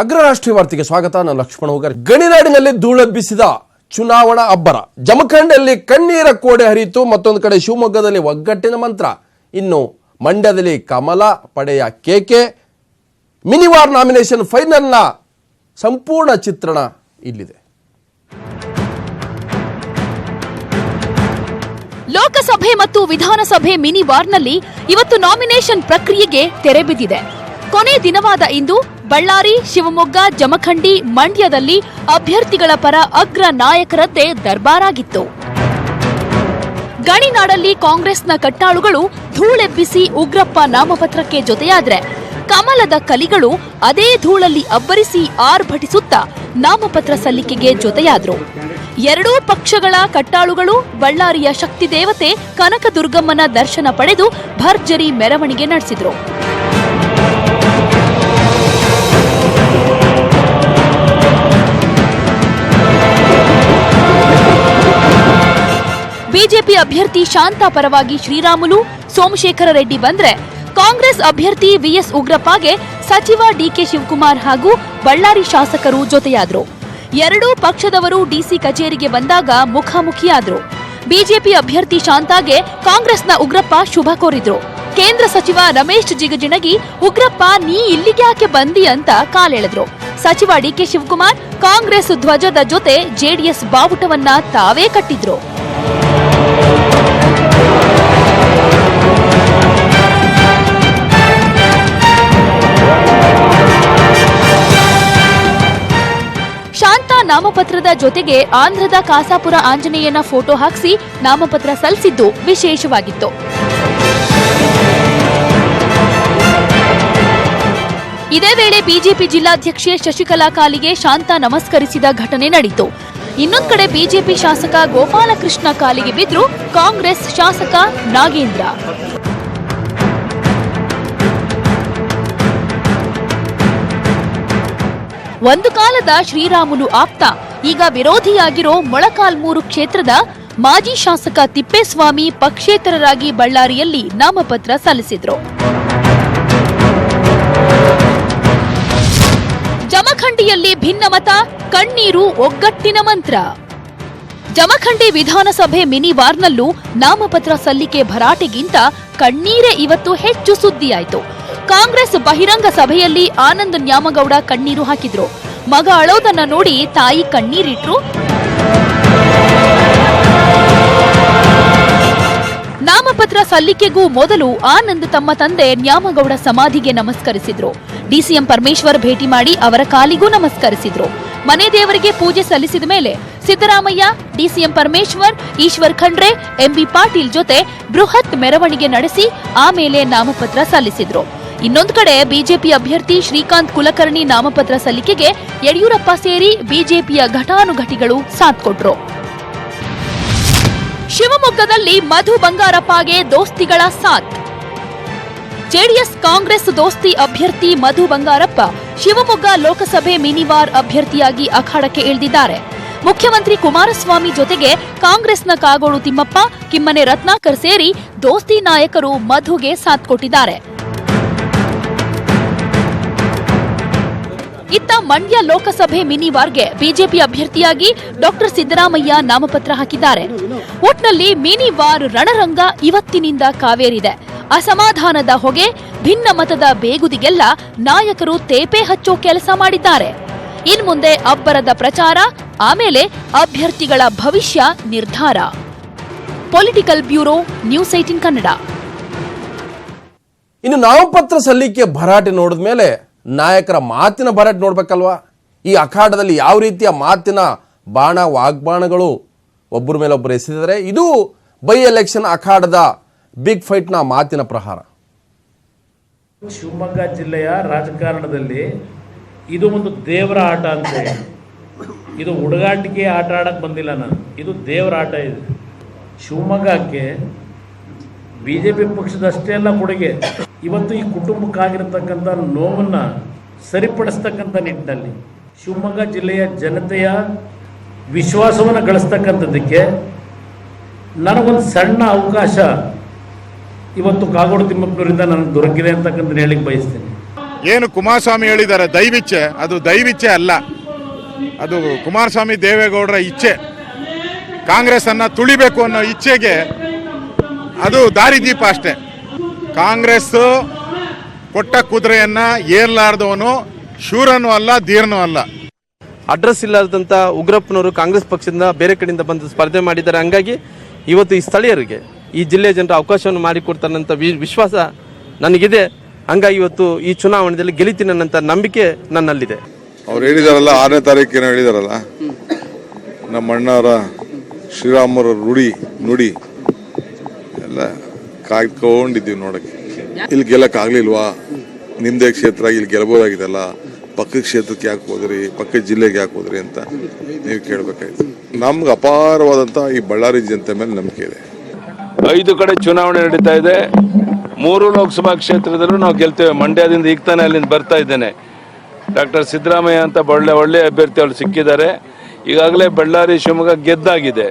ಅಗ್ರರಾಷ್ಟ್ರೀಯ ವಾರ್ತೆಗೆ ಸ್ವಾಗತ. ನಾನು ಲಕ್ಷ್ಮಣ ಹೋಗರ್. ಗಣಿನಾಡಿನಲ್ಲಿ ಧೂಳೆಬ್ಬಿಸಿದ ಚುನಾವಣಾ ಅಬ್ಬರ. ಜಮಖಂಡಿಯಲ್ಲಿ ಕಣ್ಣೀರ ಕೋಡೆ ಹರಿಯಿತು. ಮತ್ತೊಂದು ಕಡೆ ಶಿವಮೊಗ್ಗದಲ್ಲಿ ಒಗ್ಗಟ್ಟಿನ ಮಂತ್ರ. ಇನ್ನು ಮಂಡ್ಯದಲ್ಲಿ ಕಮಲ ಪಡೆಯ ಕೇಕೆ. ಮಿನಿವಾರ್ ನಾಮಿನೇಷನ್ ಫೈನಲ್ನ ಸಂಪೂರ್ಣ ಚಿತ್ರಣ ಇಲ್ಲಿದೆ. ಲೋಕಸಭೆ ಮತ್ತು ವಿಧಾನಸಭೆ ಮಿನಿ ವಾರ್ನಲ್ಲಿ ಇವತ್ತು ನಾಮಿನೇಷನ್ ಪ್ರಕ್ರಿಯೆಗೆ ತೆರೆ ಬಿದ್ದಿದೆ. ಕೊನೆ ದಿನವಾದ ಇಂದು ಬಳ್ಳಾರಿ, ಶಿವಮೊಗ್ಗ, ಜಮಖಂಡಿ, ಮಂಡ್ಯದಲ್ಲಿ ಅಭ್ಯರ್ಥಿಗಳ ಪರ ಅಗ್ರ ನಾಯಕರದ್ದೇ ದರ್ಬಾರಾಗಿತ್ತು. ಗಣಿನಾಡಲ್ಲಿ ಕಾಂಗ್ರೆಸ್ನ ಕಟ್ಟಾಳುಗಳು ಧೂಳೆಬ್ಬಿಸಿ ಉಗ್ರಪ್ಪ ನಾಮಪತ್ರಕ್ಕೆ ಜೊತೆಯಾದ್ರೆ, ಕಮಲದ ಕಲಿಗಳು ಅದೇ ಧೂಳಲ್ಲಿ ಅಬ್ಬರಿಸಿ ಆರ್ಭಟಿಸುತ್ತಾ ನಾಮಪತ್ರ ಸಲ್ಲಿಕೆಗೆ ಜೊತೆಯಾದ್ರು. ಎರಡೂ ಪಕ್ಷಗಳ ಕಟ್ಟಾಳುಗಳು ಬಳ್ಳಾರಿಯ ಶಕ್ತಿ ದೇವತೆ ಕನಕದುರ್ಗಮ್ಮನ ದರ್ಶನ ಪಡೆದು ಭರ್ಜರಿ ಮೆರವಣಿಗೆ ನಡೆಸಿದ್ರು. ಬಿಜೆಪಿ ಅಭ್ಯರ್ಥಿ ಶಾಂತಾ ಪರವಾಗಿ ಶ್ರೀರಾಮುಲು, ಸೋಮಶೇಖರ ರೆಡ್ಡಿ ಬಂದ್ರೆ, ಕಾಂಗ್ರೆಸ್ ಅಭ್ಯರ್ಥಿ ವಿಎಸ್ ಉಗ್ರಪ್ಪಗೆ ಸಚಿವ ಡಿಕೆ ಶಿವಕುಮಾರ್ ಹಾಗೂ ಬಳ್ಳಾರಿ ಶಾಸಕರು ಜೊತೆಯಾದ್ರು. ಎರಡೂ ಪಕ್ಷದವರು ಡಿಸಿ ಕಚೇರಿಗೆ ಬಂದಾಗ ಮುಖಾಮುಖಿಯಾದ್ರು. ಬಿಜೆಪಿ ಅಭ್ಯರ್ಥಿ ಶಾಂತಾಗೆ ಕಾಂಗ್ರೆಸ್ನ ಉಗ್ರಪ್ಪ ಶುಭ ಕೋರಿದ್ರು. ಕೇಂದ್ರ ಸಚಿವ ರಮೇಶ್ ಜಿಗಜಿಣಗಿ ಉಗ್ರಪ್ಪ ನೀ ಇಲ್ಲಿಗೆ ಯಾಕೆ ಬಂದಿ ಅಂತ ಕಾಲೆಳೆದ್ರು. ಸಚಿವ ಡಿಕೆ ಶಿವಕುಮಾರ್ ಕಾಂಗ್ರೆಸ್ ಧ್ವಜದ ಜೊತೆ ಜೆಡಿಎಸ್ ಬಾವುಟವನ್ನ ತಾವೇ ಕಟ್ಟಿದ್ರು. ಶಾಂತಾ ನಾಮಪತ್ರದ ಜೊತೆಗೆ ಆಂಧ್ರದ ಕಾಸಾಪುರ ಆಂಜನೇಯನ ಫೋಟೋ ಹಾಕಿಸಿ ನಾಮಪತ್ರ ಸಲ್ಲಿಸಿದ್ದು ವಿಶೇಷವಾಗಿತ್ತು. ಇದೇ ವೇಳೆ ಬಿಜೆಪಿ ಜಿಲ್ಲಾಧ್ಯಕ್ಷೆ ಶಶಿಕಲಾ ಕಾಲಿಗೆ ಶಾಂತಾ ನಮಸ್ಕರಿಸಿದ ಘಟನೆ ನಡೆಯಿತು. ಇನ್ನೊಂದು ಕಡೆ ಬಿಜೆಪಿ ಶಾಸಕ ಗೋಪಾಲಕೃಷ್ಣ ಕಾಲಿಗೆ ಬಿದ್ರು ಕಾಂಗ್ರೆಸ್ ಶಾಸಕ ನಾಗೇಂದ್ರ. ಒಂದು ಕಾಲದ ಶ್ರೀರಾಮುಲು ಆಪ್ತ, ಈಗ ವಿರೋಧಿಯಾಗಿರೋ ಮೊಳಕಾಲ್ಮೂರು ಕ್ಷೇತ್ರದ ಮಾಜಿ ಶಾಸಕ ತಿಪ್ಪೇಸ್ವಾಮಿ ಪಕ್ಷೇತರರಾಗಿ ಬಳ್ಳಾರಿಯಲ್ಲಿ ನಾಮಪತ್ರ ಸಲ್ಲಿಸಿದ್ರು. ಜಮಖಂಡಿಯಲ್ಲಿ ಭಿನ್ನಮತ, ಕಣ್ಣೀರು, ಒಗ್ಗಟ್ಟಿನ ಮಂತ್ರ. ಜಮಖಂಡಿ ವಿಧಾನಸಭೆ ಮಿನಿ ವಾರ್ನಲ್ಲೂ ನಾಮಪತ್ರ ಸಲ್ಲಿಕೆ ಭರಾಟೆಗಿಂತ ಕಣ್ಣೀರೇ ಇವತ್ತು ಹೆಚ್ಚು ಸುದ್ದಿಯಾಯಿತು. ಕಾಂಗ್ರೆಸ್ ಬಹಿರಂಗ ಸಭೆಯಲ್ಲಿ ಆನಂದ್ ನ್ಯಾಮಗೌಡ ಕಣ್ಣೀರು ಹಾಕಿದ್ರು. ಮಗ ಅಳೋದನ್ನ ನೋಡಿ ತಾಯಿ ಕಣ್ಣೀರಿಟ್ರು. ನಾಮಪತ್ರ ಸಲ್ಲಿಕೆಗೂ ಮೊದಲು ಆನಂದ್ ತಮ್ಮ ತಂದೆ ನ್ಯಾಮಗೌಡ ಸಮಾಧಿಗೆ ನಮಸ್ಕರಿಸಿದ್ರು. ಡಿಸಿಎಂ ಪರಮೇಶ್ವರ್ ಭೇಟಿ ಮಾಡಿ ಅವರ ಕಾಲಿಗೂ ನಮಸ್ಕರಿಸಿದ್ರು. ಮನೆ ದೇವರಿಗೆ ಪೂಜೆ ಸಲ್ಲಿಸಿದ ಮೇಲೆ ಸಿದ್ದರಾಮಯ್ಯ, ಡಿಸಿಎಂ ಪರಮೇಶ್ವರ್, ಈಶ್ವರ್ ಖಂಡ್ರೆ, ಎಂಬಿ ಪಾಟೀಲ್ ಜೊತೆ ಬೃಹತ್ ಮೆರವಣಿಗೆ ನಡೆಸಿ ಆಮೇಲೆ ನಾಮಪತ್ರ ಸಲ್ಲಿಸಿದ್ರು. ಇನ್ನೊಂದು ಕಡೆ ಬಿಜೆಪಿ ಅಭ್ಯರ್ಥಿ ಶ್ರೀಕಾಂತ್ ಕುಲಕರ್ಣಿ ನಾಮಪತ್ರ ಸಲ್ಲಿಕೆಗೆ ಯಡಿಯೂರಪ್ಪ ಸೇರಿ ಬಿಜೆಪಿಯ ಘಟಾನುಘಟಿಗಳು ಸಾಥ್ ಕೊಟ್ರು. ಶಿವಮೊಗ್ಗದಲ್ಲಿ ಮಧು ಬಂಗಾರಪ್ಪಗೆ ದೋಸ್ತಿಗಳ ಸಾಥ್. ಜೆಡಿಎಸ್ ಕಾಂಗ್ರೆಸ್ ದೋಸ್ತಿ ಅಭ್ಯರ್ಥಿ ಮಧು ಬಂಗಾರಪ್ಪ ಶಿವಮೊಗ್ಗ ಲೋಕಸಭೆ ಮಿನಿವಾರ್ ಅಭ್ಯರ್ಥಿಯಾಗಿ ಅಖಾಡಕ್ಕೆ ಇಳಿದಿದ್ದಾರೆ. ಮುಖ್ಯಮಂತ್ರಿ ಕುಮಾರಸ್ವಾಮಿ ಜೊತೆಗೆ ಕಾಂಗ್ರೆಸ್ನ ಕಾಗೋಡು ತಿಮ್ಮಪ್ಪ, ಕಿಮ್ಮನೆ ರತ್ನಾಕರ್ ಸೇರಿ ದೋಸ್ತಿ ನಾಯಕರು ಮಧುಗೆ ಸಾಥ್ ಕೊಟ್ಟಿದ್ದಾರೆ. ಇತ್ತ ಮಂಡ್ಯ ಲೋಕಸಭೆ ಮಿನಿವಾರ್ಗೆ ಬಿಜೆಪಿ ಅಭ್ಯರ್ಥಿಯಾಗಿ ಡಾಕ್ಟರ್ ಸಿದ್ದರಾಮಯ್ಯ ನಾಮಪತ್ರ ಹಾಕಿದ್ದಾರೆ. ಒಟ್ನಲ್ಲಿ ಮಿನಿವಾರ್ ರಣರಂಗ ಇವತ್ತಿನಿಂದ ಕಾವೇರಿದೆ. ಅಸಮಾಧಾನದ ಹೊಗೆ, ಭಿನ್ನ ಮತದ ಬೇಗುದಿಗೆಲ್ಲ ನಾಯಕರು ತೇಪೆ ಹಚ್ಚೋ ಕೆಲಸ ಮಾಡಿದ್ದಾರೆ. ಇನ್ಮುಂದೆ ಅಬ್ಬರದ ಪ್ರಚಾರ, ಆಮೇಲೆ ಅಭ್ಯರ್ಥಿಗಳ ಭವಿಷ್ಯ ನಿರ್ಧಾರ. Political bureau, news 18 Kannada. ಇನ್ನು ನಾಮಪತ್ರ ಸಲ್ಲಿಕೆ ಭರಾಟೆ ನೋಡಿದ ಮೇಲೆ ನಾಯಕರ ಮಾತಿನ ಭರಾಟೆ ನೋಡ್ಬೇಕಲ್ವಾ? ಈ ಅಖಾಡದಲ್ಲಿ ಯಾವ ರೀತಿಯ ಮಾತಿನ ಬಾಣ ವಾಗ್ಬಾಣಗಳು ಒಬ್ಬರ ಮೇಲೆ ಒಬ್ಬರು ಎಸೆದಿದ್ದಾರೆ. ಇದು ಬೈ ಎಲೆಕ್ಷನ್ ಅಖಾಡದ ಬಿಗ್ ಫೈಟ್ನ ಮಾತಿನ ಪ್ರಹಾರ. ಶಿವಮೊಗ್ಗ ಜಿಲ್ಲೆಯ ರಾಜಕಾರಣದಲ್ಲಿ ಇದು ಒಂದು ದೇವರ ಆಟ ಅಂತ ಹೇಳಿ, ಇದು ಹುಡುಗಾಟಿಕೆ ಆಟ ಆಡಕ್ಕೆ ಬಂದಿಲ್ಲ ನಾನು, ಇದು ದೇವರ ಆಟ. ಇದು ಶಿವಮೊಗ್ಗಕ್ಕೆ ಬಿ ಜೆ ಪಿ ಪಕ್ಷದಷ್ಟೇ ಅಲ್ಲ ಕೊಡುಗೆ. ಇವತ್ತು ಈ ಕುಟುಂಬಕ್ಕಾಗಿರತಕ್ಕಂಥ ನೋವನ್ನು ಸರಿಪಡಿಸ್ತಕ್ಕಂಥ ನಿಟ್ಟಿನಲ್ಲಿ ಶಿವಮೊಗ್ಗ ಜಿಲ್ಲೆಯ ಜನತೆಯ ವಿಶ್ವಾಸವನ್ನು ಗಳಿಸ್ತಕ್ಕಂಥದ್ದಕ್ಕೆ ನನಗೊಂದು ಸಣ್ಣ ಅವಕಾಶ ಇವತ್ತು ಕಾಗೋಡು ತಿಮ್ಮಪ್ಪನವರಿಂದ ನನಗೆ ದೊರಕಿದೆ ಅಂತಕ್ಕಂಥ ಹೇಳಿಕ್ಕೆ ಬಯಸ್ತೇನೆ. ಏನು ಕುಮಾರಸ್ವಾಮಿ ಹೇಳಿದ್ದಾರೆ ದೈವಿಚ್ಛೆ, ಅದು ದೈವಿಚ್ಛೆ ಅಲ್ಲ, ಅದು ಕುಮಾರಸ್ವಾಮಿ ದೇವೇಗೌಡರ ಇಚ್ಛೆ. ಕಾಂಗ್ರೆಸ್ ಅನ್ನ ತುಳಿಬೇಕು ಅನ್ನೋ ಇಚ್ಛೆಗೆ ಅದು ದಾರಿದೀಪ ಅಷ್ಟೇ. ಕಾಂಗ್ರೆಸ್ ಕೊಟ್ಟ ಕುದುರೆಯನ್ನ ಏರ್ಲಾರ್ದವನು ಶೂರನೂ ಅಲ್ಲ, ಧೀರನೂ ಅಲ್ಲ. ಅಡ್ರೆಸ್ ಇಲ್ಲದಂತ ಉಗ್ರಪ್ಪನವರು ಕಾಂಗ್ರೆಸ್ ಪಕ್ಷದಿಂದ ಬೇರೆ ಕಡೆಯಿಂದ ಬಂದು ಸ್ಪರ್ಧೆ ಮಾಡಿದ್ದಾರೆ. ಹಂಗಾಗಿ ಇವತ್ತು ಈ ಸ್ಥಳೀಯರಿಗೆ, ಈ ಜಿಲ್ಲೆಯ ಜನರ ಅವಕಾಶವನ್ನು ಮಾಡಿಕೊಡ್ತಾರಂತ ವಿಶ್ವಾಸ ನನಗಿದೆ. ಹಂಗಾಗಿ ಇವತ್ತು ಈ ಚುನಾವಣೆಯಲ್ಲಿ ಗೆಲ್ಲಿತೀನಿ ಅನ್ನೋಂಥ ನಂಬಿಕೆ ನನ್ನಲ್ಲಿದೆ. ಅವ್ರು ಹೇಳಿದಾರಲ್ಲ, 6ನೇ ತಾರೀಕಿನ ಹೇಳಿದಾರಲ್ಲ, ನಮ್ಮ ಅಣ್ಣವರ ಶ್ರೀರಾಮರ ನುಡಿ ಎಲ್ಲ ಕಾಯ್ಕೊಂಡಿದ್ದೀವಿ ನೋಡಕ್ಕೆ. ಇಲ್ಲಿ ಗೆಲ್ಲಕ್ಕಾಗ್ಲಿಲ್ವಾ? ನಿಮ್ದೇ ಕ್ಷೇತ್ರ, ಇಲ್ಲಿ ಗೆಲ್ಬೋದಾಗಿದೆಲ್ಲ, ಪಕ್ಕದ ಕ್ಷೇತ್ರಕ್ಕೆ ಯಾಕೆ ಹೋದ್ರಿ, ಪಕ್ಕದ ಜಿಲ್ಲೆಗೆ ಯಾಕೆ ಹೋದ್ರಿ ಅಂತ ನೀವು ಕೇಳಬೇಕಾಯ್ತು. ನಮ್ಗೆ ಅಪಾರವಾದಂಥ ಈ ಬಳ್ಳಾರಿ ಜನತೆ ಮೇಲೆ ನಂಬಿಕೆ ಇದೆ. 5 ಕಡೆ ಚುನಾವಣೆ ನಡೀತಾ ಇದೆ. 3 ಲೋಕಸಭಾ ಕ್ಷೇತ್ರದಲ್ಲೂ ನಾವು ಗೆಲ್ತೇವೆ. ಮಂಡ್ಯದಿಂದ ಈಗ ತಾನೇ ಅಲ್ಲಿಂದ ಬರ್ತಾ ಇದ್ದೇನೆ. ಡಾಕ್ಟರ್ ಸಿದ್ದರಾಮಯ್ಯ ಅಂತ ಒಳ್ಳೆ ಅಭ್ಯರ್ಥಿ ಅವರು ಸಿಕ್ಕಿದ್ದಾರೆ. ಈಗಾಗಲೇ ಬಳ್ಳಾರಿ, ಶಿವಮೊಗ್ಗ ಗೆದ್ದಾಗಿದೆ.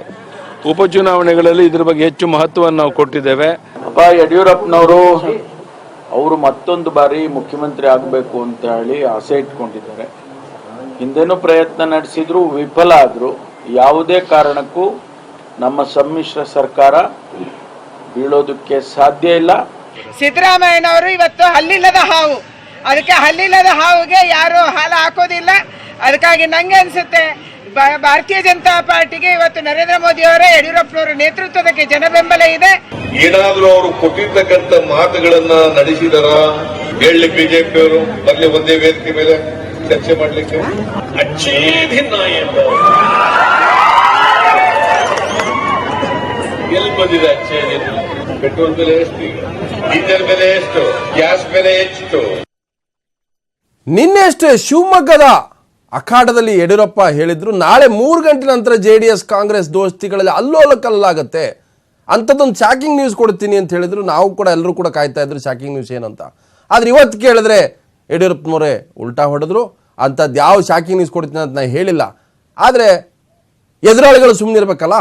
ಉಪಚುನಾವಣೆಗಳಲ್ಲಿ ಇದ್ರ ಬಗ್ಗೆ ಹೆಚ್ಚು ಮಹತ್ವವನ್ನು ನಾವು ಕೊಟ್ಟಿದ್ದೇವೆ. ಯಡಿಯೂರಪ್ಪನವರು ಅವರು ಮತ್ತೊಂದು ಬಾರಿ ಮುಖ್ಯಮಂತ್ರಿ ಆಗಬೇಕು ಅಂತ ಹೇಳಿ ಆಸೆ ಇಟ್ಕೊಂಡಿದ್ದಾರೆ. ಹಿಂದೆನೂ ಪ್ರಯತ್ನ ನಡೆಸಿದ್ರು, ವಿಫಲ ಆದ್ರು. ಯಾವುದೇ ಕಾರಣಕ್ಕೂ ನಮ್ಮ ಸಮ್ಮಿಶ್ರ ಸರ್ಕಾರ ಬೀಳೋದಕ್ಕೆ ಸಾಧ್ಯ ಇಲ್ಲ. ಸಿದ್ದರಾಮಯ್ಯನವರು ಇವತ್ತು ಹಲ್ಲಿಲ್ಲದ ಹಾವು, ಅದಕ್ಕೆ ಹಲ್ಲಿಲ್ಲದ ಹಾವಿಗೆ ಯಾರು ಹಾಲು ಹಾಕೋದಿಲ್ಲ. ಅದಕ್ಕಾಗಿ ನಂಗೆ ಅನ್ಸುತ್ತೆ ಭಾರತೀಯ ಜನತಾ ಪಾರ್ಟಿಗೆ ಇವತ್ತು ನರೇಂದ್ರ ಮೋದಿ ಅವರ, ಯಡಿಯೂರಪ್ಪನವರ ನೇತೃತ್ವದಕ್ಕೆ ಜನ ಬೆಂಬಲ ಇದೆ. ಏನಾದ್ರೂ ಅವರು ಕೊಟ್ಟಿರ್ತಕ್ಕಂಥ ಮಾತುಗಳನ್ನ ನಡೆಸಿದಾರ ಹೇಳಲಿಕ್ಕೆ ಬಿಜೆಪಿ ಅವರು ಬರ್ಲಿ ಒಂದೇ ವೇದಿಕೆ ಮೇಲೆ ಚರ್ಚೆ ಮಾಡ್ಲಿಕ್ಕೆ ಅಚ್ಚೇ ಭಿನ್ನ ಎಲ್ಲಿ ಬಂದಿದೆ ಅಚ್ಚೇ ಭಿನ್ನ? ಪೆಟ್ರೋಲ್ ಬೆಲೆ ಎಷ್ಟು, ಈಗ ಡೀಸೆಲ್ ಬೆಲೆ ಎಷ್ಟು, ಗ್ಯಾಸ್ ಬೆಲೆ ಎಷ್ಟು? ನಿನ್ನೆ ಅಷ್ಟೇ ಶಿವಮೊಗ್ಗದ ಅಖಾಡದಲ್ಲಿ ಯಡಿಯೂರಪ್ಪ ಹೇಳಿದ್ರು, ನಾಳೆ 3 ಗಂಟೆ ನಂತರ JDS ಕಾಂಗ್ರೆಸ್ ದೋಸ್ತಿಗಳಲ್ಲಿ ಅಲ್ಲೋಲಕಲ್ಲಾಗತ್ತೆ, ಅಂಥದ್ದೊಂದು ಶಾಕಿಂಗ್ ನ್ಯೂಸ್ ಕೊಡ್ತೀನಿ ಅಂತ ಹೇಳಿದ್ರು. ನಾವು ಕೂಡ ಎಲ್ಲರೂ ಕೂಡ ಕಾಯ್ತಾ ಇದ್ರು ಶಾಕಿಂಗ್ ನ್ಯೂಸ್ ಏನಂತ. ಆದ್ರೆ ಇವತ್ತು ಕೇಳಿದ್ರೆ ಯಡಿಯೂರಪ್ಪನವರೇ ಉಲ್ಟಾ ಹೊಡೆದ್ರು. ಅಂಥದ್ದು ಯಾವ ಶಾಕಿಂಗ್ ನ್ಯೂಸ್ ಕೊಡ್ತೀನಿ ಅಂತ ನಾನು ಹೇಳಿಲ್ಲ. ಆದರೆ ಎದುರಾಳಿಗಳು ಸುಮ್ಮನೆ ಇರಬೇಕಲ್ಲ,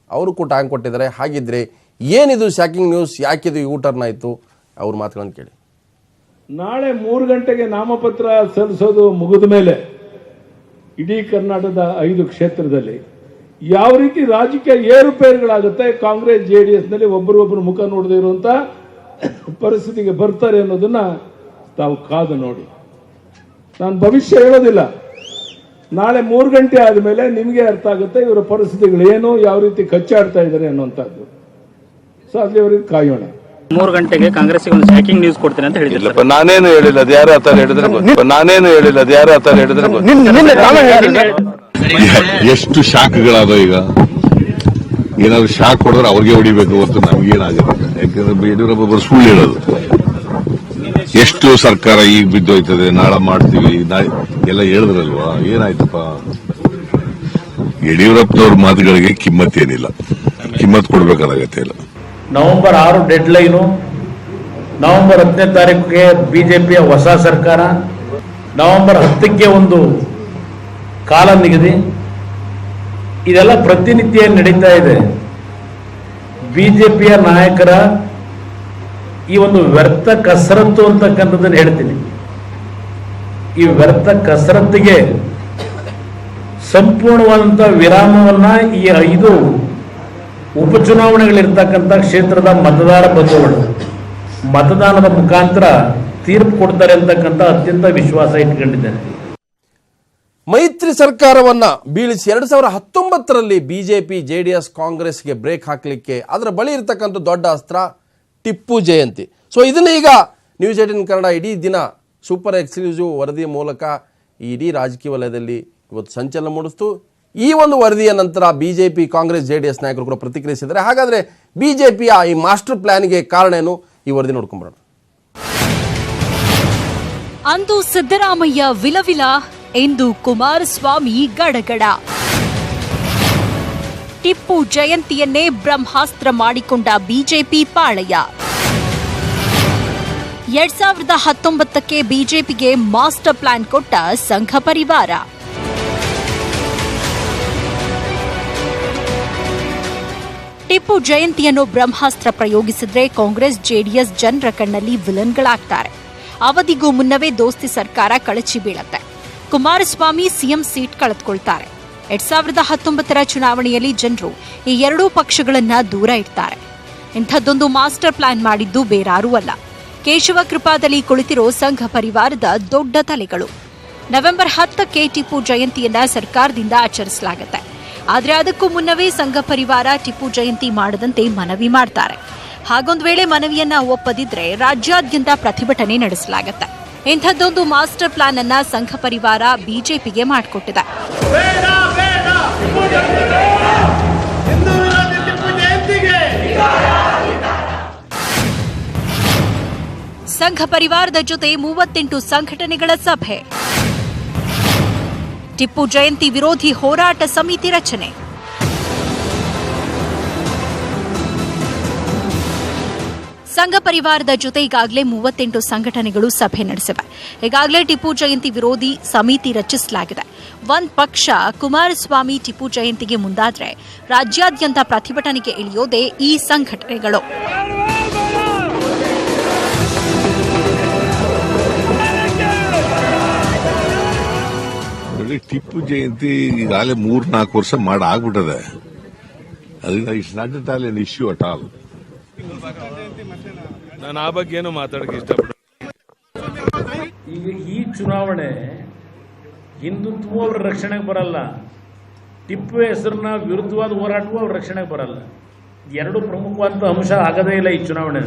ಅವರು ಕೂಡ ಟಾಂಗ್ ಕೊಟ್ಟಿದ್ದಾರೆ. ಹಾಗಿದ್ರೆ ಏನಿದು ಶಾಕಿಂಗ್ ನ್ಯೂಸ್, ಯಾಕಿದು ಯೂ ಟರ್ನ್ ಆಯಿತು? ಅವ್ರ ಮಾತುಗಳನ್ನು ಕೇಳಿ. ನಾಳೆ 3 ಗಂಟೆಗೆ ನಾಮಪತ್ರ ಸಲ್ಲಿಸೋದು ಮುಗಿದ ಮೇಲೆ ಇಡೀ ಕರ್ನಾಟಕದ 5 ಕ್ಷೇತ್ರದಲ್ಲಿ ಯಾವ ರೀತಿ ರಾಜಕೀಯ ಏರುಪೇರುಗಳಾಗುತ್ತೆ, ಕಾಂಗ್ರೆಸ್ JDS ನಲ್ಲಿ ಒಬ್ಬರೊಬ್ಬರು ಮುಖ ನೋಡದೇ ಇರುವಂತ ಪರಿಸ್ಥಿತಿಗೆ ಬರ್ತಾರೆ ಅನ್ನೋದನ್ನ ತಾವು ಕಾದು ನೋಡಿ. ನಾನು ಭವಿಷ್ಯ ಹೇಳೋದಿಲ್ಲ. ನಾಳೆ 3 ಗಂಟೆ ಆದಮೇಲೆ ನಿಮಗೆ ಅರ್ಥ ಆಗುತ್ತೆ ಇವರ ಪರಿಸ್ಥಿತಿಗಳು ಏನು, ಯಾವ ರೀತಿ ಕಚ್ಚಾಡ್ತಾ ಇದ್ದಾರೆ ಅನ್ನುವಂಥದ್ದು. ಸೊ ಅಲ್ಲಿವರೆಗೆ ಕಾಯೋಣ. 3 ಗಂಟೆಗೆ ಕಾಂಗ್ರೆಸ್ಗೆ ಒಂದು ಶಾಕಿಂಗ್ ನ್ಯೂಸ್ ಕೊಡ್ತೀನಿ ಅಂತ ಹೇಳಿದ್ರು. ನಾನೇನು ಹೇಳಿಲ್ಲ, ಅದು ಯಾರು ಆತರ ಹೇಳಿದ್ರೆ ಎಷ್ಟು ಶಾಕ್ಗಳಾದ ಈಗ. ಏನಾದ್ರು ಶಾಕ್ ಕೊಡಿದ್ರೆ ಅವ್ರಿಗೆ ಹೊಡಿಬೇಕು ಹೊರತು ನಮ್ಗೇನಾಗುತ್ತೆ. ಯಾಕಂದ್ರೆ ಯಡಿಯೂರಪ್ಪ ಸುಳ್ಳು ಹೇಳೋದು. ಎಷ್ಟು ಸರ್ಕಾರ ಈಗ ಬಿದ್ದೋಯ್ತದೆ, ನಾಳೆ ಮಾಡ್ತೀವಿ ಎಲ್ಲ ಹೇಳಿದ್ರಲ್ವಾ, ಏನಾಯ್ತಪ್ಪ? ಯಡಿಯೂರಪ್ಪನವ್ರ ಮಾತುಗಳಿಗೆ ಕಿಮ್ಮತ್ತೇನಿಲ್ಲ, ಕಿಮ್ಮತ್ ಕೊಡ್ಬೇಕಾಗತ್ತೆ ಇಲ್ಲ. ನವೆಂಬರ್ 6 ಡೆಡ್ ಲೈನು, ನವೆಂಬರ್ 10ನೇ ತಾರೀಕಿಗೆ ಬಿಜೆಪಿಯ ಹೊಸ ಸರ್ಕಾರ, ನವೆಂಬರ್ 10ಕ್ಕೆ ಒಂದು ಕಾಲ ನಿಗದಿ. ಇದೆಲ್ಲ ಪ್ರತಿನಿತ್ಯ ನಡೀತಾ ಇದೆ. ಬಿಜೆಪಿಯ ನಾಯಕರ ಈ ಒಂದು ವ್ಯರ್ಥ ಕಸರತ್ತು ಅಂತಕ್ಕಂಥದ್ದನ್ನು ಹೇಳ್ತೀನಿ. ಈ ವ್ಯರ್ಥ ಕಸರತ್ತಿಗೆ ಸಂಪೂರ್ಣವಾದಂಥ ವಿರಾಮವನ್ನ ಈ 5 ಉಪಚುನಾವಣೆಗಳಿರ್ತಕ್ಕಂಥ ಕ್ಷೇತ್ರದ ಮತದಾರ ಬಂಧುಗಳು ಮತದಾನದ ಮುಖಾಂತರ ತೀರ್ಪು ಕೊಡ್ತಾರೆ ಅಂತಕ್ಕಂಥ ಅತ್ಯಂತ ವಿಶ್ವಾಸ ಇಟ್ಕೊಂಡಿದ್ದೇನೆ. ಮೈತ್ರಿ ಸರ್ಕಾರವನ್ನ ಬೀಳಿಸಿ 2019ರಲ್ಲಿ ಬಿಜೆಪಿ JDS ಕಾಂಗ್ರೆಸ್ಗೆ ಬ್ರೇಕ್ ಹಾಕಲಿಕ್ಕೆ ಅದರ ಬಳಿ ಇರತಕ್ಕಂಥ ದೊಡ್ಡ ಅಸ್ತ್ರ ಟಿಪ್ಪು ಜಯಂತಿ. ಸೊ ಇದನ್ನ ಈಗ ನ್ಯೂಸ್ 18 ಕನ್ನಡ ಇಡೀ ದಿನ ಸೂಪರ್ ಎಕ್ಸ್ಕ್ಲೂಸಿವ್ ವರದಿಯ ಮೂಲಕ ಇಡೀ ರಾಜಕೀಯ ವಲಯದಲ್ಲಿ ಇವತ್ತು ಸಂಚಲನ ಮೂಡಿಸ್ತು. ಈ ಒಂದು ವರದಿಯ ನಂತರ ಬಿಜೆಪಿ ಕಾಂಗ್ರೆಸ್ JDS ನಾಯಕರು ಕೂಡ ಪ್ರತಿಕ್ರಿಯಿಸಿದ್ದಾರೆ. ಹಾಗಾದ್ರೆ ಬಿಜೆಪಿಯ ಈ ಮಾಸ್ಟರ್ ಪ್ಲಾನ್ಗೆ ಕಾರಣ ಏನು, ಈ ವರದಿ ನೋಡ್ಕೊಂಡ್ಬರೋಣ. ಅಂದು ಸಿದ್ದರಾಮಯ್ಯ ವಿಲವಿಲ, ಎಂದು ಕುಮಾರಸ್ವಾಮಿ ಗಡಗಡ. ಟಿಪ್ಪು ಜಯಂತಿಯನ್ನೇ ಬ್ರಹ್ಮಾಸ್ತ್ರ ಮಾಡಿಕೊಂಡ ಬಿಜೆಪಿ ಪಾಳಯ. 2019ಕ್ಕೆ ಬಿಜೆಪಿಗೆ ಮಾಸ್ಟರ್ ಪ್ಲಾನ್ ಕೊಟ್ಟ ಸಂಘ ಪರಿವಾರ. ಟಿಪ್ಪು ಜಯಂತಿಯನ್ನು ಬ್ರಹ್ಮಾಸ್ತ್ರ ಪ್ರಯೋಗಿಸಿದ್ರೆ ಕಾಂಗ್ರೆಸ್ JDS ಜನರ ಕಣ್ಣಲ್ಲಿ ವಿಲನ್ಗಳಾಗ್ತಾರೆ. ಅವಧಿಗೂ ಮುನ್ನವೇ ದೋಸ್ತಿ ಸರ್ಕಾರ ಕಳಚಿ ಬೀಳತ್ತೆ. ಕುಮಾರಸ್ವಾಮಿ ಸಿಎಂ ಸೀಟ್ ಕಳೆದುಕೊಳ್ತಾರೆ. 2019 ಚುನಾವಣೆಯಲ್ಲಿ ಜನರು ಈ ಎರಡೂ ಪಕ್ಷಗಳನ್ನ ದೂರ ಇಡ್ತಾರೆ. ಇಂಥದ್ದೊಂದು ಮಾಸ್ಟರ್ ಪ್ಲಾನ್ ಮಾಡಿದ್ದು ಬೇರಾರೂ ಅಲ್ಲ, ಕೇಶವ ಕೃಪಾದಲ್ಲಿ ಕುಳಿತಿರೋ ಸಂಘ ಪರಿವಾರದ ದೊಡ್ಡ ತಲೆಗಳು. ನವೆಂಬರ್ 10ಕ್ಕೆ ಟಿಪ್ಪು ಜಯಂತಿಯನ್ನ ಸರ್ಕಾರದಿಂದ ಆಚರಿಸಲಾಗುತ್ತೆ. ಆದರೆ ಅದಕ್ಕೂ ಮುನ್ನವೇ ಸಂಘ ಪರಿವಾರ ಟಿಪ್ಪು ಜಯಂತಿ ಮಾಡದಂತೆ ಮನವಿ ಮಾಡ್ತಾರೆ. ಹಾಗೊಂದು ವೇಳೆ ಮನವಿಯನ್ನ ಒಪ್ಪದಿದ್ರೆ ರಾಜ್ಯಾದ್ಯಂತ ಪ್ರತಿಭಟನೆ ನಡೆಸಲಾಗುತ್ತೆ. ಇಂಥದ್ದೊಂದು ಮಾಸ್ಟರ್ ಪ್ಲಾನ್ ಅನ್ನ ಸಂಘ ಪರಿವಾರ ಬಿಜೆಪಿಗೆ ಮಾಡಿಕೊಟ್ಟಿದೆ. ಸಂಘ ಪರಿವಾರದ ಜೊತೆ 38 ಸಂಘಟನೆಗಳ ಸಭೆ. ಟಿಪ್ಪು ಜಯಂತಿ ವಿರೋಧಿ ಹೋರಾಟ ಸಮಿತಿ ರಚನೆ. ಸಂಘ ಪರಿವಾರದ ಜೊತೆ ಈಗಾಗಲೇ 38 ಸಂಘಟನೆಗಳು ಸಭೆ ನಡೆಸಿವೆ. ಈಗಾಗಲೇ ಟಿಪ್ಪು ಜಯಂತಿ ವಿರೋಧಿ ಸಮಿತಿ ರಚಿಸಲಾಗಿದೆ. ಒಂದ್ ಪಕ್ಷ ಕುಮಾರಸ್ವಾಮಿ ಟಿಪ್ಪು ಜಯಂತಿಗೆ ಮುಂದಾದ್ರೆ ರಾಜ್ಯಾದ್ಯಂತ ಪ್ರತಿಭಟನೆಗೆ ಇಳಿಯೋದೇ ಈ ಸಂಘಟನೆಗಳು. ಟಿಪ್ಪು ಜಯಂತಿ ಈಗಾಗಲೇ 3-4 ವರ್ಷ ಆಗ್ಬಿಟ್ಟದೆ. ಅದರಿಂದ it's not at all an issue at all. ನಾನು ಆ ಬಗ್ಗೆ ಏನು ಮಾತಾಡಕ್ಕೆ ಇಷ್ಟಪಡ. ಈಗ ಈ ಚುನಾವಣೆ ಹಿಂದುತ್ವ ಅವ್ರ ರಕ್ಷಣೆಗೆ ಬರಲ್ಲ, ಟಿಪ್ಪು ಹೆಸರನ್ನ ವಿರುದ್ಧವಾದ ಹೋರಾಟವೂ ಅವ್ರ ರಕ್ಷಣೆಗೆ ಬರಲ್ಲ. ಎರಡು ಪ್ರಮುಖವಾದ ಅಂಶ ಆಗದೇ ಇಲ್ಲ ಈ ಚುನಾವಣೆ.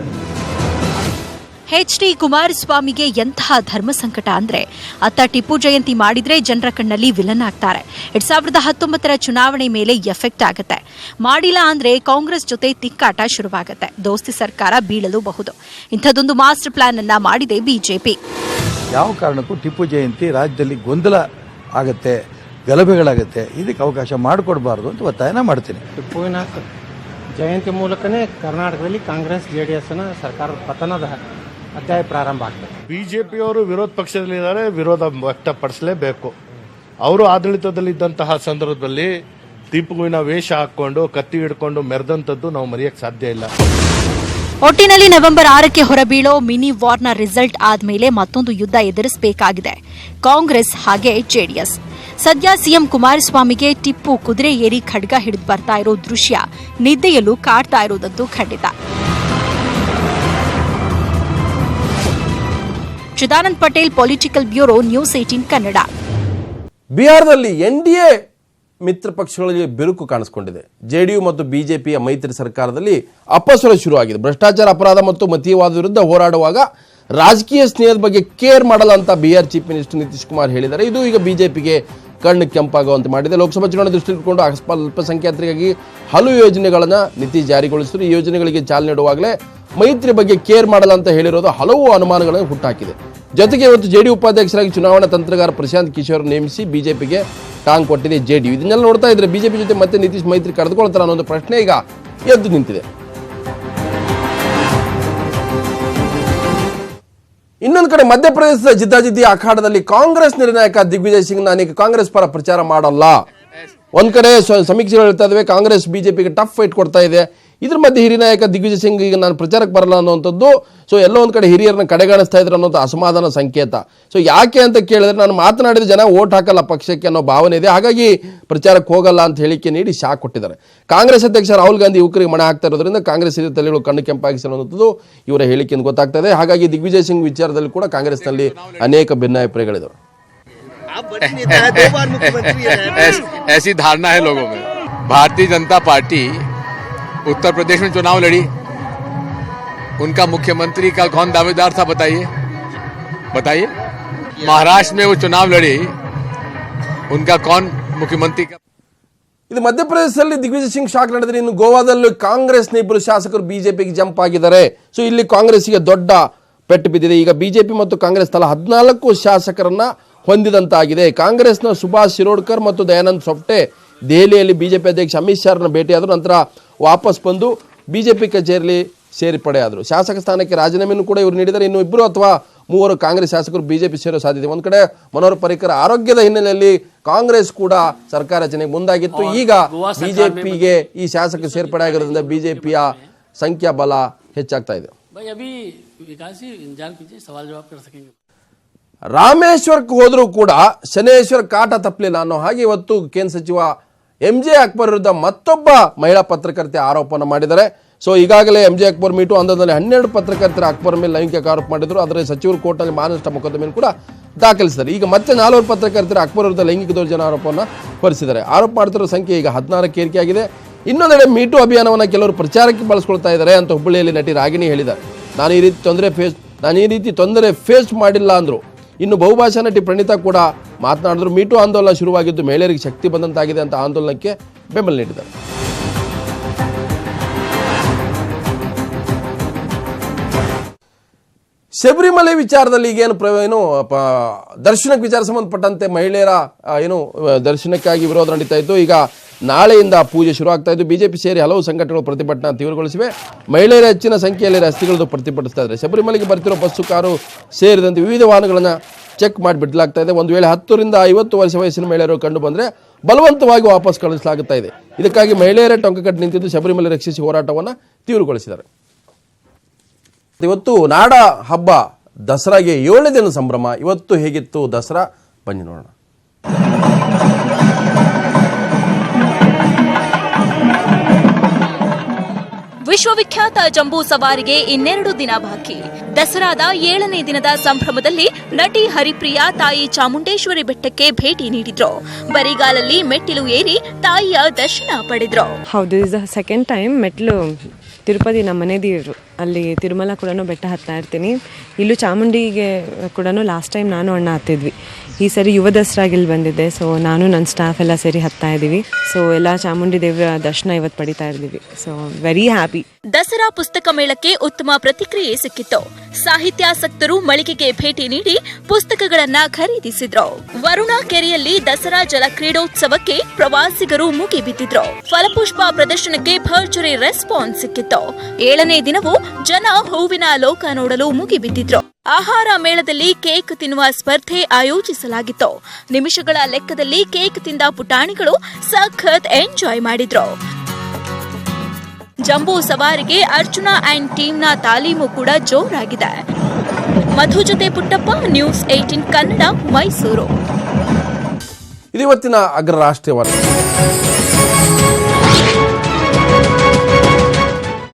ಎಚ್.ಡಿ. ಕುಮಾರಸ್ವಾಮಿಗೆ ಎಂತಹ ಧರ್ಮ ಸಂಕಟ ಅಂದ್ರೆ ಅತ್ತ ಟಿಪ್ಪು ಜಯಂತಿ ಮಾಡಿದ್ರೆ ಜನರ ಕಣ್ಣಲ್ಲಿ ವಿಲನ್ ಆಗ್ತಾರೆ. 2019 ಚುನಾವಣೆ ಮೇಲೆ ಎಫೆಕ್ಟ್ ಆಗುತ್ತೆ. ಮಾಡಿಲ್ಲ ಅಂದ್ರೆ ಕಾಂಗ್ರೆಸ್ ಜೊತೆ ತಿಕ್ಕಾಟ ಶುರುವಾಗುತ್ತೆ. ದೋಸ್ತಿ ಸರ್ಕಾರ ಬೀಳಲೂಬಹುದು. ಇಂಥದ್ದೊಂದು ಮಾಸ್ಟರ್ ಪ್ಲಾನ್ ಅನ್ನ ಮಾಡಿದೆ ಬಿಜೆಪಿ. ಯಾವ ಕಾರಣಕ್ಕೂ ಟಿಪ್ಪು ಜಯಂತಿ ರಾಜ್ಯದಲ್ಲಿ ಗೊಂದಲ ಆಗತ್ತೆ, ಗಲಭೆಗಳಾಗತ್ತೆ, ಇದಕ್ಕೆ ಅವಕಾಶ ಮಾಡಿಕೊಡ್ಬಾರ್ದು ಅಂತ ಒತ್ತಾಯನ ಮಾಡ್ತೀನಿ. ಟಿಪ್ಪುವಿನ ಜಯಂತಿ ಮೂಲಕನೇ ಕರ್ನಾಟಕದಲ್ಲಿ ಕಾಂಗ್ರೆಸ್ ಜೆಡಿಎಸ್ನ ಸರ್ಕಾರದ ಪತನದ ಅಧ್ಯಾಯ ಪ್ರಾರಂಭ ಆಗ್ತದೆ. ಬಿಜೆಪಿಯವರು ವಿರೋಧ ಪಕ್ಷದಲ್ಲಿದ್ದಾರೆ, ವಿರೋಧ ವ್ಯಕ್ತಪಡಿಸಲೇಬೇಕು. ಅವರು ಆಡಳಿತದಲ್ಲಿದ್ದಂತಹ ಸಂದರ್ಭದಲ್ಲಿ ಟಿಪ್ಪುವಿನ ವೇಷ ಹಾಕೊಂಡು ಕತ್ತಿ ಹಿಡ್ಕೊಂಡು ಮೆರೆದಂಥದ್ದು ನಾವು ಮರೆಯಕ್ಕೆ ಸಾಧ್ಯ ಇಲ್ಲ. ಒಟ್ಟಿನಲ್ಲಿ ನವೆಂಬರ್ 6ಕ್ಕೆ ಹೊರಬೀಳೋ ಮಿನಿ ವಾರ್ನ ರಿಸಲ್ಟ್ ಆದ್ಮೇಲೆ ಮತ್ತೊಂದು ಯುದ್ಧ ಎದುರಿಸಬೇಕಾಗಿದೆ ಕಾಂಗ್ರೆಸ್ ಹಾಗೆ ಜೆಡಿಎಸ್. ಸದ್ಯ ಸಿಎಂ ಕುಮಾರಸ್ವಾಮಿಗೆ ಟಿಪ್ಪು ಕುದುರೆ ಏರಿ ಖಡ್ಗ ಹಿಡಿದು ಬರ್ತಾ ಇರೋ ದೃಶ್ಯ ನಿದ್ದೆಯಲ್ಲೂ ಕಾಡ್ತಾ ಇರೋದಂತೂ ಖಂಡಿತ. Chidanand Patel, political bureau, news 18 Kannada. ಬಿಹಾರದಲ್ಲಿ ಎನ್ಡಿಎ ಮಿತ್ರ ಪಕ್ಷಗಳಲ್ಲಿ ಬಿರುಕು ಕಾಣಿಸಿಕೊಂಡಿದೆ. ಜೆಡಿಯು ಮತ್ತು ಬಿಜೆಪಿಯ ಮೈತ್ರಿ ಸರ್ಕಾರದಲ್ಲಿ ಅಪಸ್ವರ ಶುರುವಾಗಿದೆ. ಭ್ರಷ್ಟಾಚಾರ, ಅಪರಾಧ ಮತ್ತು ಮತೀಯವಾದ ವಿರುದ್ಧ ಹೋರಾಡುವಾಗ ರಾಜಕೀಯ ಸ್ನೇಹದ ಬಗ್ಗೆ ಕೇರ್ ಮಾಡಲ್ಲ ಅಂತ ಬಿಹಾರ್ ಚೀಫ್ ಮಿನಿಸ್ಟರ್ ನಿತೀಶ್ ಕುಮಾರ್ ಹೇಳಿದ್ದಾರೆ. ಇದು ಈಗ ಬಿಜೆಪಿಗೆ ಕಣ್ಣು ಕೆಂಪಾಗುವಂತೆ ಮಾಡಿದೆ. ಲೋಕಸಭಾ ಚುನಾವಣೆ ದೃಷ್ಟಿಯಿಟ್ಟುಕೊಂಡು ಅಲ್ಪಸಂಖ್ಯಾತರಿಗಾಗಿ ಹಲವು ಯೋಜನೆಗಳನ್ನು ನಿತೀಶ್ ಜಾರಿಗೊಳಿಸಿದರು. ಈ ಯೋಜನೆಗಳಿಗೆ ಚಾಲನೆ ನೀಡುವಾಗಲೇ ಮೈತ್ರಿ ಬಗ್ಗೆ ಕೇರ್ ಮಾಡಲ್ಲ ಅಂತ ಹೇಳಿರೋದು ಹಲವು ಅನುಮಾನಗಳನ್ನು ಹುಟ್ಟಾಕಿದೆ. ಜೊತೆಗೆ ಇವತ್ತು ಜೆಡಿಯು ಉಪಾಧ್ಯಕ್ಷರಾಗಿ ಚುನಾವಣಾ ತಂತ್ರಗಾರ ಪ್ರಶಾಂತ್ ಕಿಶೋರ್ ನೇಮಿಸಿ ಬಿಜೆಪಿಗೆ ಟಾಂಗ್ ಕೊಟ್ಟಿದೆ ಜೆಡಿಯು. ಇದನ್ನೆಲ್ಲ ನೋಡ್ತಾ ಇದ್ರೆ ಬಿಜೆಪಿ ಜೊತೆ ಮತ್ತೆ ನಿತೀಶ್ ಮೈತ್ರಿ ಕಳೆದುಕೊಳ್ತಾರೆ ಅನ್ನೋ ಒಂದು ಪ್ರಶ್ನೆ ಈಗ ಎದ್ದು ನಿಂತಿದೆ. ಇನ್ನೊಂದು ಕಡೆ ಮಧ್ಯಪ್ರದೇಶದ ಜಿದ್ದಾಜಿದ್ದಿ ಅಖಾಡದಲ್ಲಿ ಕಾಂಗ್ರೆಸ್ ನಿರ್ಣಾಯಕ ದಿಗ್ವಿಜಯ್ ಸಿಂಗ್ ನಾನೀಗ ಕಾಂಗ್ರೆಸ್ ಪರ ಪ್ರಚಾರ ಮಾಡಲ್ಲ. ಒಂದ್ ಕಡೆ ಸಮೀಕ್ಷೆಗಳು ಹೇಳ್ತಾ ಇದಾವೆ ಕಾಂಗ್ರೆಸ್ ಬಿಜೆಪಿಗೆ ಟಫ್ ಫೈಟ್ ಕೊಡ್ತಾ ಇದೆ. ಇದ್ರ ಮಧ್ಯೆ ಹಿರಿಯ ನಾಯಕ ದಿಗ್ವಿಜಯ್ ಸಿಂಗ್ ಈಗ ನಾನು ಪ್ರಚಾರಕ್ಕೆ ಬರಲ್ಲ ಅನ್ನುವಂಥದ್ದು ಎಲ್ಲೋ ಒಂದು ಕಡೆ ಹಿರಿಯರನ್ನ ಕಡೆಗಾಣಿಸ್ತಾ ಇದ್ರು ಅನ್ನೋದು ಅಸಮಾಧಾನ ಸಂಕೇತ. ಯಾಕೆ ಅಂತ ಕೇಳಿದ್ರೆ ನಾನು ಮಾತನಾಡಿದ ಜನ ಓಟ್ ಹಾಕಲ್ಲ ಪಕ್ಷಕ್ಕೆ ಅನ್ನೋ ಭಾವನೆ ಇದೆ, ಹಾಗಾಗಿ ಪ್ರಚಾರಕ್ಕೆ ಹೋಗಲ್ಲ ಅಂತ ಹೇಳಿಕೆ ನೀಡಿ ಶಾಕ್ ಕೊಟ್ಟಿದ್ದಾರೆ. ಕಾಂಗ್ರೆಸ್ ಅಧ್ಯಕ್ಷ ರಾಹುಲ್ ಗಾಂಧಿ ಯುವಕರಿಗೆ ಮಣೆ ಹಾಕ್ತಾ ಇರೋದ್ರಿಂದ ಕಾಂಗ್ರೆಸ್ ಹಿರಿಯ ತಲೆಗಳು ಕಣ್ಣು ಕೆಂಪಾಗಿಸಿರುವಂಥದ್ದು ಇವರ ಹೇಳಿಕೆಯಿಂದ ಗೊತ್ತಾಗ್ತಾ ಇದೆ. ಹಾಗಾಗಿ ದಿಗ್ವಿಜಯ್ ಸಿಂಗ್ ವಿಚಾರದಲ್ಲಿ ಕೂಡ ಕಾಂಗ್ರೆಸ್ನಲ್ಲಿ ಅನೇಕ ಭಿನ್ನಾಭಿಪ್ರಾಯಗಳಿದ್ದಾವೆ. ऐसी धारणा है लोगों में. भारतीय जनता पार्टी उत्तर प्रदेश में चुनाव लड़ी, उनका मुख्यमंत्री का कौन दावेदार था बताइए. महाराष्ट्र में वो चुनाव लड़ी, उनका कौन मुख्यमंत्री का. ಇದು ಮಧ್ಯಪ್ರದೇಶದಲ್ಲಿ ದಿಗ್ವಿಜಯ್ ಸಿಂಗ್ ಶಾಕ್ ನಡೆದರೆ ಇನ್ನು ಗೋವಾದಲ್ಲೂ ಕಾಂಗ್ರೆಸ್ನ ಇಬ್ಬರು ಶಾಸಕರು ಬಿಜೆಪಿಗೆ ಜಂಪ್ ಆಗಿದ್ದಾರೆ. ಇಲ್ಲಿ ಕಾಂಗ್ರೆಸ್ಗೆ ದೊಡ್ಡ ಪೆಟ್ಟು ಬಿದ್ದಿದೆ. ಈಗ ಬಿಜೆಪಿ ಮತ್ತು ಕಾಂಗ್ರೆಸ್ ತಲಾ 14 ಶಾಸಕರನ್ನ ಹೊಂದಿದಂತಾಗಿದೆ. ಕಾಂಗ್ರೆಸ್ನ ಸುಭಾಷ್ ಶಿರೋಡ್ಕರ್ ಮತ್ತು ದಯಾನಂದ್ ಸೊಪ್ಟೆ ದೆಹಲಿಯಲ್ಲಿ ಬಿಜೆಪಿ ಅಧ್ಯಕ್ಷ ಅಮಿತ್ ಶಾರನ್ನ ಭೇಟಿಯಾದರು. ನಂತರ ವಾಪಸ್ ಬಂದು ಬಿಜೆಪಿ ಕಚೇರಿಯಲ್ಲಿ ಸೇರ್ಪಡೆಯಾದರು. ಶಾಸಕ ಸ್ಥಾನಕ್ಕೆ ರಾಜೀನಾಮೆಯನ್ನು ಕೂಡ ಇವರು ನೀಡಿದರೆ ಇನ್ನು 2 ಅಥವಾ 3 ಕಾಂಗ್ರೆಸ್ ಶಾಸಕರು ಬಿಜೆಪಿ ಸೇರೋ ಸಾಧ್ಯತೆ. ಒಂದು ಕಡೆ ಮನೋಹರ್ ಪರಿಕರ್ ಆರೋಗ್ಯದ ಹಿನ್ನೆಲೆಯಲ್ಲಿ ಕಾಂಗ್ರೆಸ್ ಕೂಡ ಸರ್ಕಾರ ರಚನೆಗೆ ಮುಂದಾಗಿತ್ತು. ಈಗ ಬಿಜೆಪಿಗೆ ಈ ಶಾಸಕ ಸೇರ್ಪಡೆ ಆಗಿರೋದ್ರಿಂದ ಬಿಜೆಪಿಯ ಸಂಖ್ಯಾಬಲ ಹೆಚ್ಚಾಗ್ತಾ ಇದೆ. भाई अभी विकास ही जान पीछे सवाल जवाब कर सकेंगे. ರಾಮೇಶ್ವರಕ್ಕೆ ಹೋದರೂ ಕೂಡ ಶನೇಶ್ವರ ಕಾಟ ತಪ್ಪಲಿಲ್ಲ ಅನ್ನೋ ಹಾಗೆ ಇವತ್ತು ಕೇಂದ್ರ ಸಚಿವ MJ ಅಕ್ಬರ್ ವಿರುದ್ಧ ಮತ್ತೊಬ್ಬ ಮಹಿಳಾ ಪತ್ರಕರ್ತೆ ಆರೋಪವನ್ನು ಮಾಡಿದ್ದಾರೆ. ಸೊ ಈಗಾಗಲೇ MJ ಅಕ್ಬರ್ ಮೀಟು ಅಂದದಲ್ಲಿ 12 ಪತ್ರಕರ್ತರ ಅಕ್ಬರ್ ಮೇಲೆ ಲೈಂಗಿಕ ಆರೋಪ ಮಾಡಿದ್ರು. ಆದರೆ ಸಚಿವರು ಕೋರ್ಟ್ನಲ್ಲಿ ಮಾನನಷ್ಟ ಮೊಕದ್ದಮೆಯನ್ನು ಕೂಡ ದಾಖಲಿಸಿದ್ದಾರೆ. ಈಗ ಮತ್ತೆ 4 ಪತ್ರಕರ್ತರ ಅಕ್ಬರ್ ವಿರುದ್ಧ ಲೈಂಗಿಕ ದೌರ್ಜನ್ಯ ಆರೋಪವನ್ನು ಹೊರಿಸಿದ್ದಾರೆ. ಆರೋಪ ಮಾಡ್ತಿರೋ ಸಂಖ್ಯೆ ಈಗ 16ಕ್ಕೆ ಏರಿಕೆಯಾಗಿದೆ. ಇನ್ನೊಂದೆಡೆ ಮೀಟು ಅಭಿಯಾನವನ್ನು ಕೆಲವರು ಪ್ರಚಾರಕ್ಕೆ ಬಳಸ್ಕೊಳ್ತಾ ಇದ್ದಾರೆ ಅಂತ ಹುಬ್ಬಳ್ಳಿಯಲ್ಲಿ ನಟಿ ರಾಗಿಣಿ ಹೇಳಿದ್ದಾರೆ. ನಾನು ಈ ರೀತಿ ತೊಂದರೆ ಫೇಸ್ ಮಾಡಿಲ್ಲ ಅಂದರು. ಇನ್ನು ಬಹುಭಾಷಾ ನಟಿ ಪ್ರಣೀತಾ ಕೂಡ ಮಾತನಾಡಿದ್ರು. ಮೀಟು ಆಂದೋಲನ ಶುರುವಾಗಿದ್ದು ಮಹಿಳೆಯರಿಗೆ ಶಕ್ತಿ ಬಂದಂತಾಗಿದೆ ಅಂತ ಆಂದೋಲನಕ್ಕೆ ಬೆಂಬಲ ನೀಡಿದ್ದಾರೆ. ಶಬರಿಮಲೆ ವಿಚಾರದಲ್ಲಿ ಈಗೇನು ದರ್ಶನಕ್ಕೆ ವಿಚಾರ ಸಂಬಂಧಪಟ್ಟಂತೆ ಮಹಿಳೆಯರ ದರ್ಶನಕ್ಕಾಗಿ ವಿರೋಧ ನಡೀತಾ ಇತ್ತು. ಈಗ ನಾಳೆಯಿಂದ ಪೂಜೆ ಶುರು ಆಗ್ತಾ ಇದ್ದು ಬಿಜೆಪಿ ಸೇರಿ ಹಲವು ಸಂಘಟನೆಗಳು ಪ್ರತಿಭಟನೆ ತೀವ್ರಗೊಳಿಸಿವೆ. ಮಹಿಳೆಯರ ಹೆಚ್ಚಿನ ಸಂಖ್ಯೆಯಲ್ಲಿ ರಸ್ತೆಗಳದ್ದು ಪ್ರತಿಭಟಿಸ್ತಾ ಇದ್ದಾರೆ. ಶಬರಿಮಲೆಗೆ ಬರ್ತಿರೋ ಬಸ್ಸು, ಕಾರು ಸೇರಿದಂತೆ ವಿವಿಧ ವಾಹನಗಳನ್ನು ಚೆಕ್ ಮಾಡಿ ಬಿಡಲಾಗ್ತಾ ಇದೆ. ಒಂದು ವೇಳೆ 10 ರಿಂದ 50 ವರ್ಷ ವಯಸ್ಸಿನ ಮಹಿಳೆಯರು ಕಂಡು ಬಂದರೆ ಬಲವಂತವಾಗಿ ವಾಪಸ್ ಕಳಿಸಲಾಗುತ್ತಾ ಇದೆ. ಇದಕ್ಕಾಗಿ ಮಹಿಳೆಯರೇ ಟೊಂಕಕಟ್ಟು ನಿಂತಿದ್ದು ಶಬರಿಮಲೆ ರಕ್ಷಿಸಿ ಹೋರಾಟವನ್ನು ತೀವ್ರಗೊಳಿಸಿದ್ದಾರೆ. ಇವತ್ತು ನಾಡ ಹಬ್ಬ ದಸರಾಗೆ 7ನೇ ದಿನ ಸಂಭ್ರಮ. ಇವತ್ತು ಹೇಗಿತ್ತು ದಸರಾ ಬನ್ನಿ ನೋಡೋಣ. ವಿಶ್ವವಿಖ್ಯಾತ ಜಂಬೂ ಸವಾರಿಗೆ 2 ದಿನ ಬಾಕಿ. ದಸರಾದ 7ನೇ ದಿನದ ಸಂಭ್ರಮದಲ್ಲಿ ನಟಿ ಹರಿಪ್ರಿಯಾ ತಾಯಿ ಚಾಮುಂಡೇಶ್ವರಿ ಬೆಟ್ಟಕ್ಕೆ ಭೇಟಿ ನೀಡಿದ್ರು. ಬರಿಗಾಲಲ್ಲಿ ಮೆಟ್ಟಿಲು ಏರಿ ತಾಯಿಯ ದರ್ಶನ ಪಡೆದ್ರು. ಹೌದು, ಇಸ್ ದ ಸೆಕೆಂಡ್ ಟೈಮ್ ಮೆಟ್ಲು ತಿರುಪತಿ ನಮ್ಮ ಮನೆ ದೇವರು, ಅಲ್ಲಿ ತಿರುಮಲ ಕೂಡ ಬೆಟ್ಟ ಹತ್ತಾ ಇರ್ತೀನಿ. ಇಲ್ಲೂ ಚಾಮುಂಡಿಗೆ ಕೂಡ ಲಾಸ್ಟ್ ಟೈಮ್ ನಾನು ಅಣ್ಣ ಹತ್ತಿದ್ವಿ. ಈ ಸರಿ ಯುವ ದಸರಾಗೆ ಇಲ್ಲಿ ಬಂದಿದ್ದೆ. ಸೊ ನಾನು ನನ್ನ ಸ್ಟಾಫ್ ಎಲ್ಲ ಸೇರಿ ಹತ್ತಾ ಇದ್ದೀವಿ. ಸೊ ಎಲ್ಲ ಚಾಮುಂಡಿ ದೇವರ ದರ್ಶನ ಇವತ್ತು ಪಡಿತಾ ಇದ್ದೀವಿ. So very happy. ದಸರಾ ಪುಸ್ತಕ ಮೇಳಕ್ಕೆ ಉತ್ತಮ ಪ್ರತಿಕ್ರಿಯೆ ಸಿಕ್ಕಿತ್ತು. ಸಾಹಿತ್ಯಾಸಕ್ತರು ಮಳಿಗೆಗೆ ಭೇಟಿ ನೀಡಿ ಪುಸ್ತಕಗಳನ್ನ ಖರೀದಿಸಿದ್ರು. ವರುಣಾ ಕೆರೆಯಲ್ಲಿ ದಸರಾ ಜಲ ಕ್ರೀಡೋತ್ಸವಕ್ಕೆ ಪ್ರವಾಸಿಗರು ಮುಗಿಬಿದ್ದಿದ್ರು. ಫಲಪುಷ್ಪ ಪ್ರದರ್ಶನಕ್ಕೆ ಭರ್ಜರಿ ರೆಸ್ಪಾನ್ಸ್ ಸಿಕ್ಕಿತ್ತು. 7ನೇ ದಿನವೂ ಜನ ಹೂವಿನ ಲೋಕ ನೋಡಲು ಮುಗಿಬಿದ್ದಿದ್ರು. ಆಹಾರ ಮೇಳದಲ್ಲಿ ಕೇಕ್ ತಿನ್ನುವ ಸ್ಪರ್ಧೆ ಆಯೋಜಿಸಲಾಗಿತ್ತು. ನಿಮಿಷಗಳ ಲೆಕ್ಕದಲ್ಲಿ ಕೇಕ್ ತಿಂದ ಪುಟಾಣಿಗಳು ಸಖತ್ ಎಂಜಾಯ್ ಮಾಡಿದ್ರು. ಜಂಬೂ ಸವಾರಿಗೆ ಅರ್ಚನಾ ಅಂಡ್ ಟೀಮ್ನ ತಾಲೀಮು ಕೂಡ ಜೋರಾಗಿದೆ. ಮಧು ಜೊತೆ ಪುಟ್ಟಪ್ಪ, ನ್ಯೂಸ್ 18 ಕನ್ನಡ, ಮೈಸೂರು. ಇದು ಇವತ್ತಿನ ಅಗ್ರ ರಾಷ್ಟ್ರೀಯ ವಾರ್ತೆ.